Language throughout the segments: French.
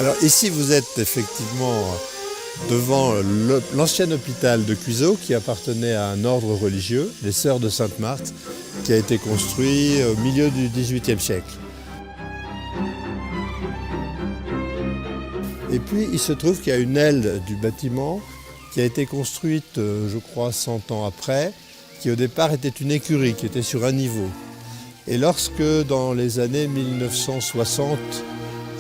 Alors ici vous êtes effectivement devant l'ancien hôpital de Cuiseaux qui appartenait à un ordre religieux, les Sœurs de Sainte-Marthe, qui a été construit au milieu du XVIIIe siècle. Et puis il se trouve qu'il y a une aile du bâtiment qui a été construite, je crois, 100 ans après, qui au départ était une écurie, qui était sur un niveau. Et lorsque, dans les années 1960,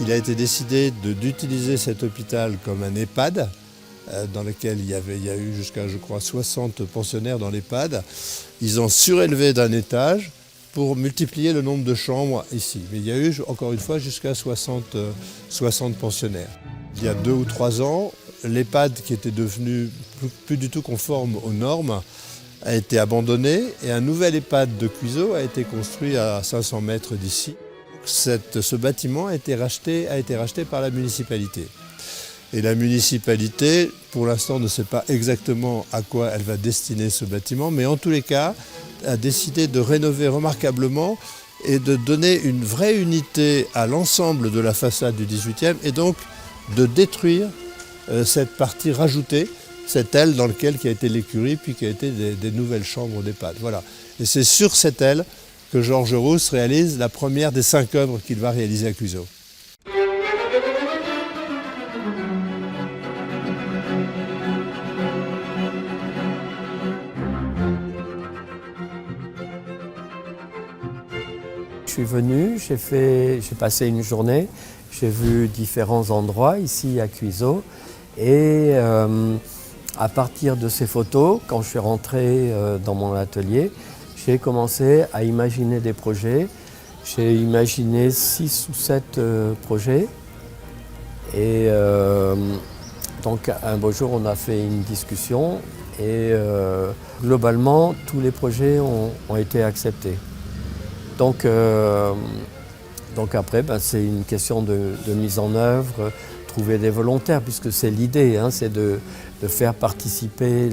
il a été décidé d'utiliser cet hôpital comme un EHPAD, dans lequel il y a eu jusqu'à, je crois, 60 pensionnaires dans l'EHPAD, ils ont surélevé d'un étage pour multiplier le nombre de chambres ici. Mais il y a eu, encore une fois, jusqu'à 60 pensionnaires. Il y a 2 ou 3 ans, l'EHPAD, qui était devenu plus du tout conforme aux normes, a été abandonné et un nouvel EHPAD de Cuiseaux a été construit à 500 mètres d'ici. Ce bâtiment a été racheté par la municipalité. Et la municipalité, pour l'instant, ne sait pas exactement à quoi elle va destiner ce bâtiment, mais en tous les cas, a décidé de rénover remarquablement et de donner une vraie unité à l'ensemble de la façade du 18e et donc de détruire cette partie rajoutée, cette aile dans laquelle qui a été l'écurie, puis qui a été des nouvelles chambres d'EHPAD. Voilà. Et c'est sur cette aile que Georges Rousse réalise la première des 5 œuvres qu'il va réaliser à Cuiseaux. Je suis venu, j'ai passé une journée, j'ai vu différents endroits ici à Cuiseaux et à partir de ces photos, quand je suis rentré dans mon atelier, j'ai commencé à imaginer des projets. J'ai imaginé 6 ou 7 projets et donc un beau jour on a fait une discussion et globalement tous les projets ont été acceptés. Donc après, c'est une question de mise en œuvre, trouver des volontaires, puisque c'est l'idée, hein, c'est de faire participer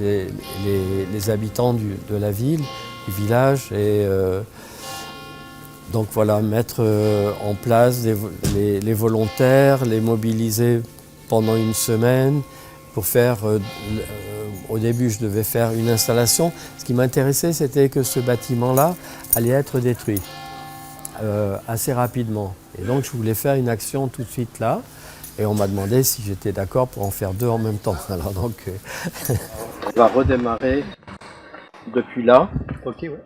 les habitants de la ville, du village, et donc voilà, mettre en place les volontaires, les mobiliser pendant une semaine pour faire, au début je devais faire une installation. Ce qui m'intéressait, c'était que ce bâtiment-là allait être détruit assez rapidement. Et donc je voulais faire une action tout de suite là. Et on m'a demandé si j'étais d'accord pour en faire 2 en même temps. Alors donc, on va redémarrer depuis là. Ok, ouais.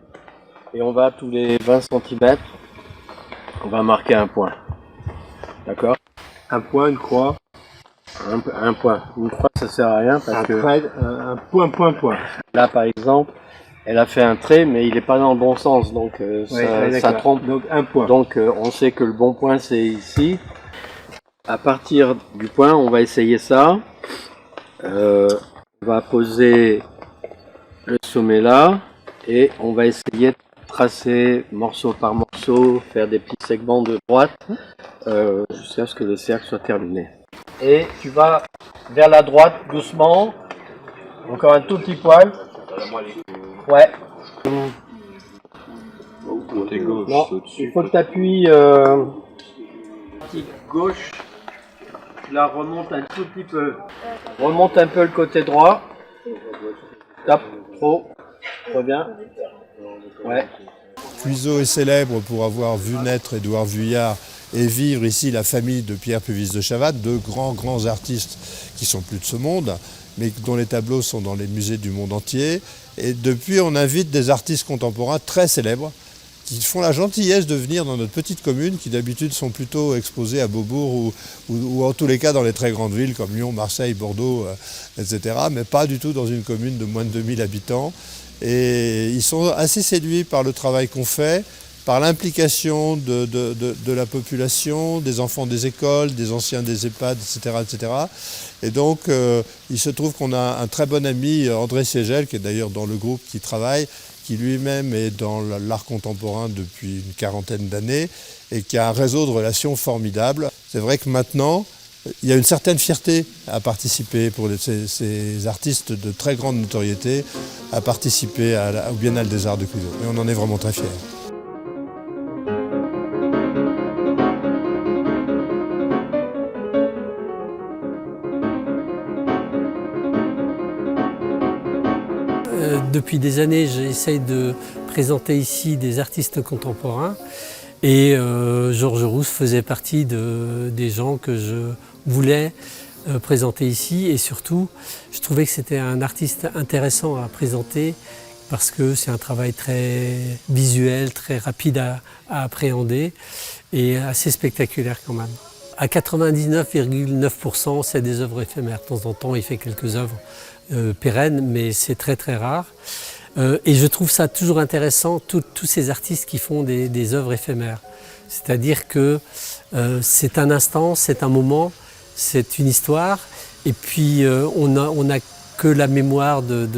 Et on va tous les 20 cm, on va marquer un point. D'accord? Un point, une croix. Un point. Une croix, ça sert à rien parce que... Un point. Là, par exemple, elle a fait un trait, mais il n'est pas dans le bon sens, donc ça trompe. Donc un point. Donc on sait que le bon point, c'est ici. À partir du point, on va essayer ça. On va poser le sommet là et on va essayer de tracer morceau par morceau, faire des petits segments de droite jusqu'à ce que le cercle soit terminé. Et tu vas vers la droite doucement, encore un tout petit poil. Ouais. Côté gauche. Non, il faut que tu appuies gauche. Là, remonte un tout petit peu. Remonte un peu le côté droit. Tape trop. Reviens. Ouais. Cuiseaux est célèbre pour avoir vu naître Édouard Vuillard et vivre ici la famille de Pierre Puvis de Chavannes, 2 grands artistes qui sont plus de ce monde, mais dont les tableaux sont dans les musées du monde entier. Et depuis, on invite des artistes contemporains très célèbres qui font la gentillesse de venir dans notre petite commune, qui d'habitude sont plutôt exposés à Beaubourg ou en tous les cas dans les très grandes villes comme Lyon, Marseille, Bordeaux, etc. Mais pas du tout dans une commune de moins de 2000 habitants. Et ils sont assez séduits par le travail qu'on fait, par l'implication de la population, des enfants des écoles, des anciens des EHPAD, etc. Et donc, il se trouve qu'on a un très bon ami, André Siegel, qui est d'ailleurs dans le groupe qui travaille, qui lui-même est dans l'art contemporain depuis une 40aine d'années et qui a un réseau de relations formidable. C'est vrai que maintenant, il y a une certaine fierté à participer pour ces artistes de très grande notoriété, à participer au Biennale des Arts de Cuiseaux. Et on en est vraiment très fiers. Depuis des années, j'essaye de présenter ici des artistes contemporains et Georges Rousse faisait partie des gens que je voulais présenter ici et surtout, je trouvais que c'était un artiste intéressant à présenter parce que c'est un travail très visuel, très rapide à appréhender et assez spectaculaire quand même. À 99,9%, c'est des œuvres éphémères. De temps en temps, il fait quelques œuvres pérennes, mais c'est très très rare. Et je trouve ça toujours intéressant, tous ces artistes qui font des œuvres éphémères. C'est-à-dire que c'est un instant, c'est un moment, c'est une histoire, et puis on n'a que la mémoire de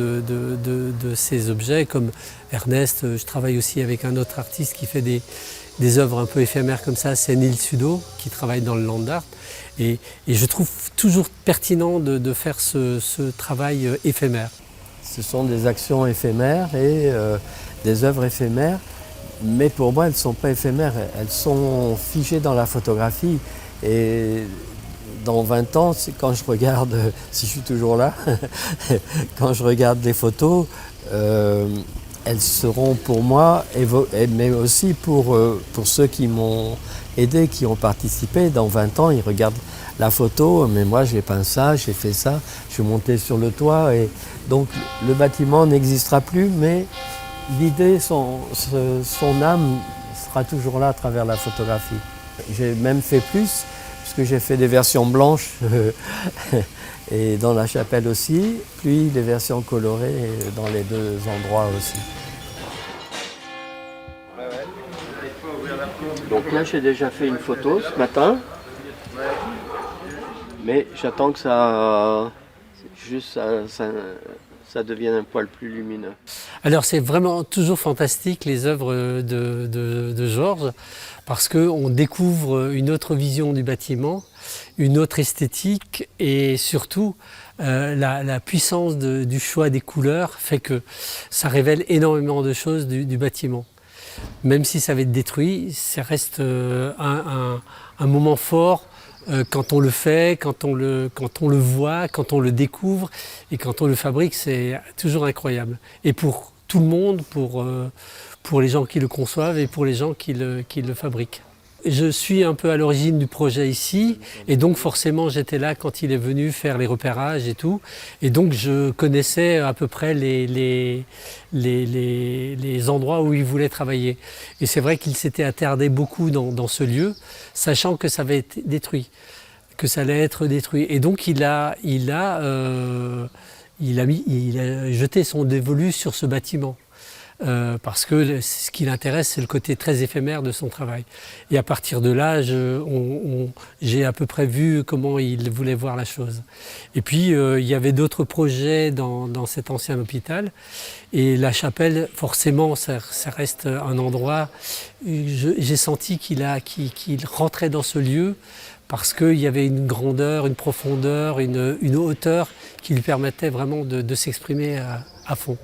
ces objets, comme Ernest. Je travaille aussi avec un autre artiste qui fait des œuvres un peu éphémères comme ça, c'est Neil Sudo, qui travaille dans le land art. Et je trouve toujours pertinent de faire ce travail éphémère. Ce sont des actions éphémères et des œuvres éphémères, mais pour moi elles ne sont pas éphémères, elles sont figées dans la photographie. Et dans 20 ans, quand je regarde, si je suis toujours là, quand je regarde les photos, elles seront pour moi, mais aussi pour ceux qui m'ont aidé, qui ont participé. Dans 20 ans, ils regardent la photo, mais moi j'ai peint ça, j'ai fait ça, je suis monté sur le toit. Et donc le bâtiment n'existera plus, mais l'idée, son âme sera toujours là à travers la photographie. J'ai même fait plus, puisque j'ai fait des versions blanches et dans la chapelle aussi, puis des versions colorées dans les deux endroits aussi. Donc là, j'ai déjà fait une photo ce matin, mais j'attends que ça devienne un poil plus lumineux. Alors c'est vraiment toujours fantastique les œuvres de Georges, parce qu'on découvre une autre vision du bâtiment, une autre esthétique et surtout la puissance du choix des couleurs fait que ça révèle énormément de choses du bâtiment. Même si ça va être détruit, ça reste un moment fort quand on le fait, quand on le voit, quand on le découvre et quand on le fabrique, c'est toujours incroyable. Et pour tout le monde, pour les gens qui le conçoivent et pour les gens qui le fabriquent. Je suis un peu à l'origine du projet ici et donc forcément j'étais là quand il est venu faire les repérages et tout. Et donc je connaissais à peu près les endroits où il voulait travailler. Et c'est vrai qu'il s'était attardé beaucoup dans ce lieu, sachant que ça avait été détruit, que ça allait être détruit. Et donc il a jeté son dévolu sur ce bâtiment. Parce que ce qui l'intéresse, c'est le côté très éphémère de son travail. Et à partir de là, j'ai à peu près vu comment il voulait voir la chose. Et puis, il y avait d'autres projets dans cet ancien hôpital. Et la chapelle, forcément, ça reste un endroit. J'ai senti qu'il rentrait dans ce lieu parce qu'il y avait une grandeur, une profondeur, une hauteur qui lui permettait vraiment de s'exprimer à fond.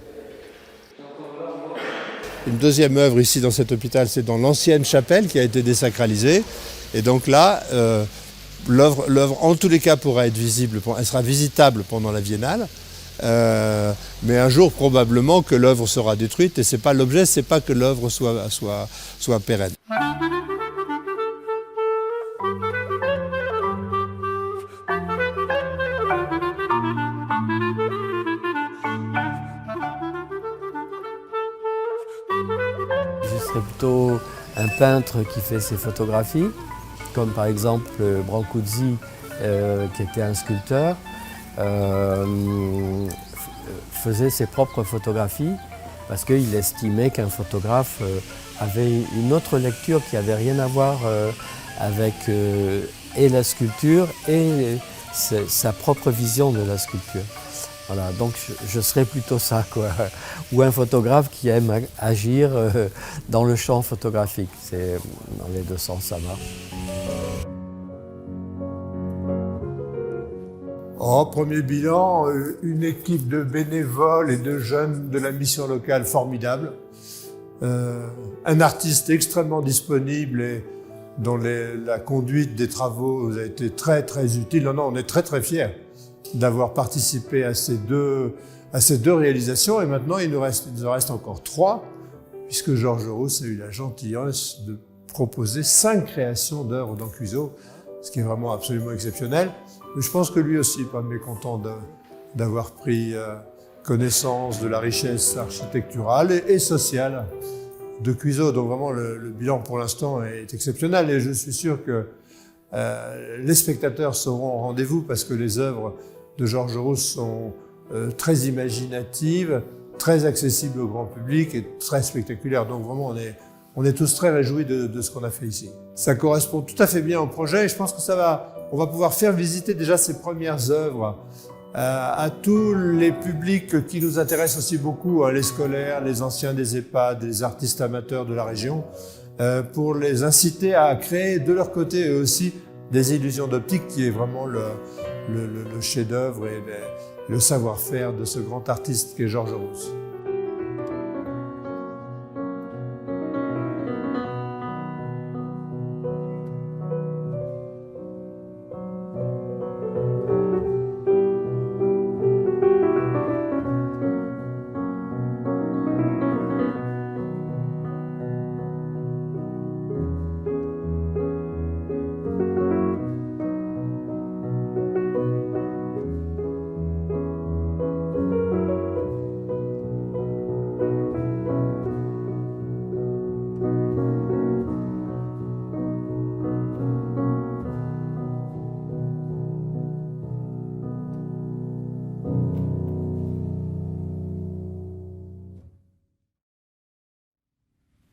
Une deuxième œuvre ici dans cet hôpital, c'est dans l'ancienne chapelle qui a été désacralisée. Et donc là, l'œuvre en tous les cas pourra être visible, elle sera visitable pendant la Biennale. Mais un jour probablement que l'œuvre sera détruite et c'est pas l'objet, c'est pas que l'œuvre soit pérenne. Je serais plutôt un peintre qui fait ses photographies, comme par exemple Brancusi, qui était un sculpteur, faisait ses propres photographies parce qu'il estimait qu'un photographe avait une autre lecture qui n'avait rien à voir avec et la sculpture et sa propre vision de la sculpture. Voilà, donc je serais plutôt ça, quoi. Ou un photographe qui aime agir dans le champ photographique. C'est, dans les deux sens, ça marche. Premier bilan, une équipe de bénévoles et de jeunes de la mission locale formidable. Un artiste extrêmement disponible et dont la conduite des travaux a été très très utile. Non, on est très très fiers d'avoir participé à ces deux à ces 2 réalisations. Et maintenant, il nous en reste encore 3, puisque Georges Rousse a eu la gentillesse de proposer 5 créations d'œuvres dans Cuiseaux, ce qui est vraiment absolument exceptionnel. Mais je pense que lui aussi n'est pas mécontent d'avoir pris connaissance de la richesse architecturale et sociale de Cuiseaux. Donc vraiment, le bilan pour l'instant est exceptionnel et je suis sûr que les spectateurs seront au rendez-vous parce que les œuvres de Georges Rousse sont très imaginatives, très accessibles au grand public et très spectaculaires. Donc vraiment, on est tous très réjouis de ce qu'on a fait ici. Ça correspond tout à fait bien au projet et je pense que on va pouvoir faire visiter déjà ces premières œuvres à tous les publics qui nous intéressent aussi beaucoup, les scolaires, les anciens des EHPAD, les artistes amateurs de la région, pour les inciter à créer de leur côté eux aussi des illusions d'optique qui est vraiment le chef-d'œuvre et le savoir-faire de ce grand artiste qu'est Georges Rousse.